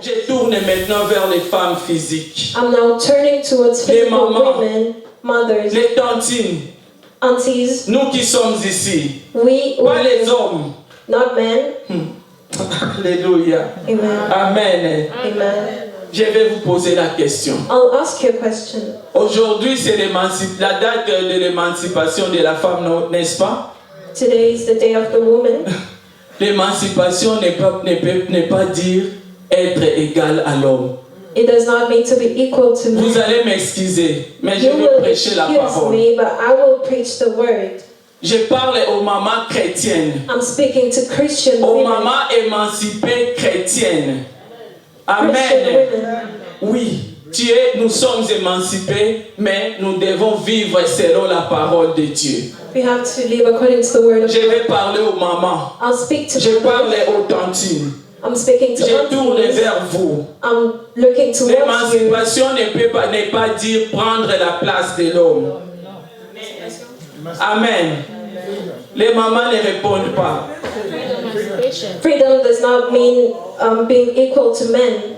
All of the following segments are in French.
Je tourne maintenant vers les femmes physiques. I'm now turning towards physical women, mothers, Les tantines. aunties. Nous qui sommes ici. We, Pas les hommes. not men. Alléluia. Amen. Amen. Amen. Je vais vous poser la question. I'll ask you a question. Aujourd'hui, c'est la date de l'émancipation de la femme, n'est-ce pas? Today is the day of the woman. L'émancipation n'est pas dire être égal à l'homme. It does not mean to be equal to Vous men. allez m'excuser, mais je You vais will prêcher la excuse parole. me, but I will preach the word. Je parle aux mamans chrétiennes, I'm speaking to Christian aux women. mamans émancipées chrétiennes. Christian Amen. women. Oui, nous sommes émancipés, mais nous devons vivre selon la parole de Dieu. We have to live according to the word of Je vais God. parler aux mamans. I'll speak to Je parle mothers. aux tantines. I'm speaking to Je tourne aunties. vers vous. I'm looking towards you. L'émancipation n'est pas dire prendre la place de l'homme. Amen. Les mamans ne répondent pas. Freedom does not mean being equal to men.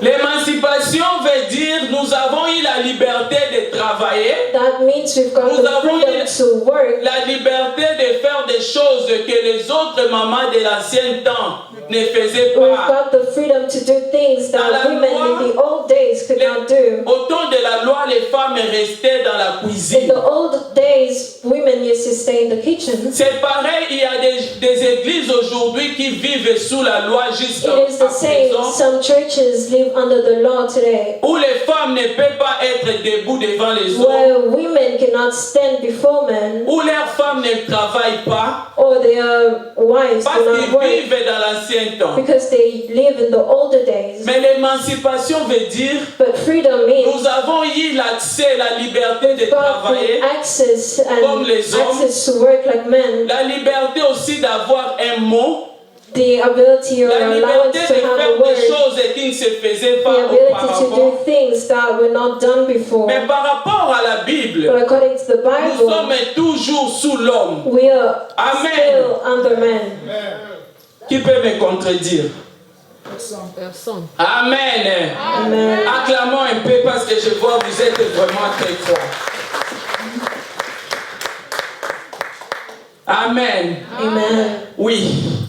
L'émancipation veut dire nous avons eu la liberté de travailler, That means we've got Nous the avons freedom to work. la liberté de faire des choses que les autres mamans de l'ancien temps ne faisaient We've pas. got the freedom to do things Dans la that women loi, in the old days could not do. Au temps de la loi, les femmes restaient dans la In cuisine. the old days, women used to stay in the kitchen. C'est pareil, il y a des églises aujourd'hui qui vivent sous la loi jusqu'à It is the same. présent, Some churches live under the law today, où les femmes ne peuvent pas être debout devant les hommes, where women cannot stand before men, où leurs femmes ne travaillent pas, or their wives parce do not qu'ils work, vivent dans l'ancien temps. because they live in the older days. Mais l'émancipation veut dire But freedom means nous avons eu l'accès, la liberté de got travailler, the access comme and les hommes. access to work like men, la liberté aussi d'avoir un mot, the ability or la allowance liberté de to have a faire des word, choses qui ne se faisaient the pas ability to auparavant. do things that were not done before. Mais par rapport à la Bible, But according to the nous Bible, sommes toujours sous l'homme. we are Amen. still under men. Qui peut me contredire? Personne. Amen. Amen. Acclamons un peu parce que je vois que vous êtes vraiment très fort. Amen. Amen. Oui,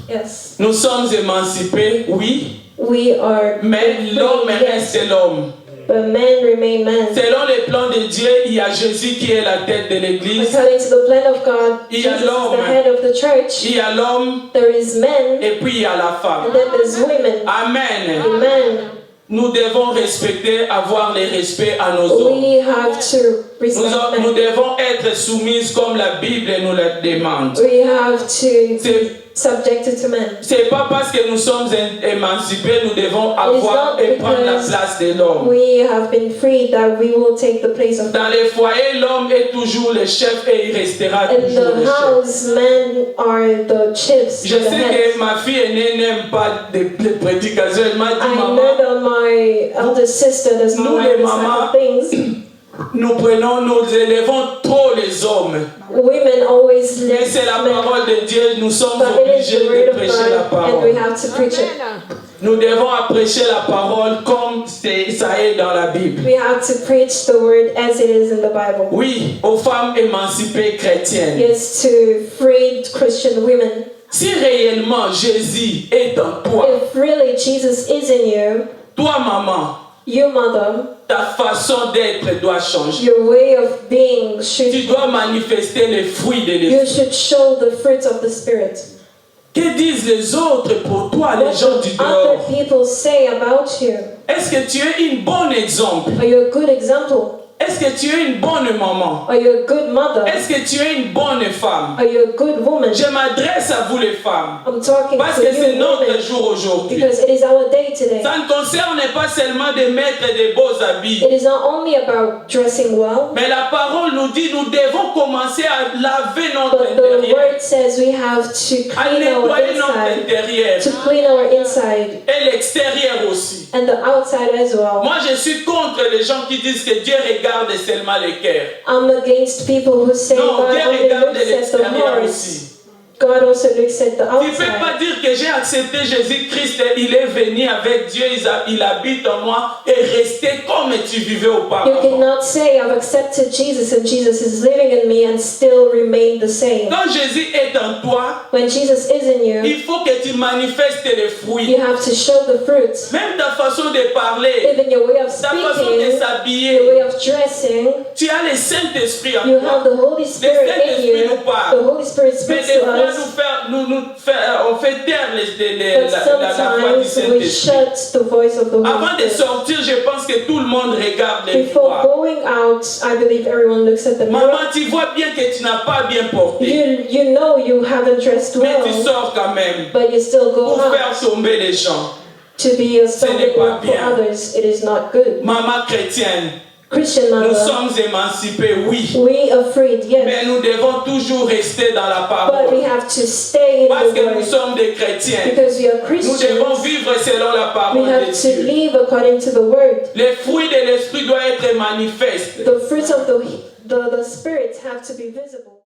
Yes. nous sommes émancipés, oui, We are mais free, l'homme yes, reste l'homme. but men remain men. Selon les plans de Dieu, il y a Jésus qui est la tête de l'église, According to the plan of God, Il y a Jesus is l'homme. the head of the church. il y a l'homme There is men, et puis il y a la and femme. then there's women. Amen. Amen. Nous devons respecter, avoir le respect à nos hommes. We have to respect Nous men. devons être soumises comme la Bible nous le demande. We have to C'est- be subjected to men. C'est pas parce que nous sommes émancipés, nous devons avoir not et prendre la because place de l'homme. We have been freed that we will take the place of Dans men. les foyers, l'homme est toujours le chef et il restera In toujours le the chef. house, men are the chiefs, Je the sais heads. que ma fille aînée n'aime pas les prédications. Elle m'a dit, I know maman, that my elder sister does Nous, not les like this type mamans, of things. nous élevons trop les hommes. Women always Mais live c'est la men, parole de Dieu, nous sommes but it is obligés the de word of prêcher la God, and we parole. have to preach it. Nous devons prêcher la parole comme ça est dans la Bible. We have to preach the word as it is in the Bible. Oui, aux femmes émancipées chrétiennes. Yes, to freed Christian women. Si réellement Jésus est en toi, If really Jesus is in you, toi maman, your mother, ta façon d'être doit changer. your way of being Tu should, dois manifester les fruits de you l'esprit. should show the fruits of the Spirit. Que disent les autres pour toi, les What gens du should other dehors? people say about you? Est-ce que tu es une bonne exemple? Are you a good example? Est-ce que tu es une bonne maman? Are you a good mother? Est-ce que tu es une bonne femme? Are you a good woman? Je m'adresse à vous les femmes. I'm talking Parce to que c'est you notre women jour aujourd'hui. because it is our day today. Ça ne concerne pas seulement de mettre des beaux habits. It is not only about dressing well, Mais la parole nous dit nous devons commencer à laver notre but the intérieur. word says we have to À clean our nettoyer notre inside, intérieur. to clean our inside Et l'extérieur aussi. and the outside as well. Moi je suis contre les gens qui disent que Dieu regarde seulement le cœur. I'm against people who say Non, God Dieu only regarde looks at the l'extérieur heart. aussi. God also looks at the Tu ne peux pas outside. dire que j'ai accepté Jésus-Christ, il est venu avec Dieu, il habite en moi et rester comme tu vivais You auparavant. cannot say I've accepted Jesus and Jesus is living in me and still remain the same. Quand Jésus est en toi, When Jesus is in you, il faut que tu manifestes les fruits. you have to show the fruits. Même ta façon de parler, Even your way of ta façon de speaking, your way s'habiller, of dressing, tu as le Saint-Esprit en you toi. have the Holy Spirit in Saint-Esprit you. nous parle. The Holy Spirit Mais speaks des to fois, us. on fait taire But la voix du sometimes we Saint-Esprit. shut the voice of the Avant Holy de Spirit. sortir, je pense que tout le monde regarde les Before voix. going out, I believe everyone looks at the mirror. Maman, tu vois bien que tu n'as pas bien porté. You know you haven't dressed Mais tu well, sors quand même but you still go pour out faire tomber les gens. to be a stumbling pas block for bien. others. It is not good. Maman chrétienne, Christian nous mother, sommes émancipés, oui. we are freed, yes, Mais nous devons toujours rester dans la but we parole. have to stay in Parce the que nous word sommes des chrétiens. because we are Nous devons Christians. vivre selon la We parole have de to Dieu. live according to the word. Les fruits de l'esprit doivent être manifestes. The fruits of the spirits have to be visible.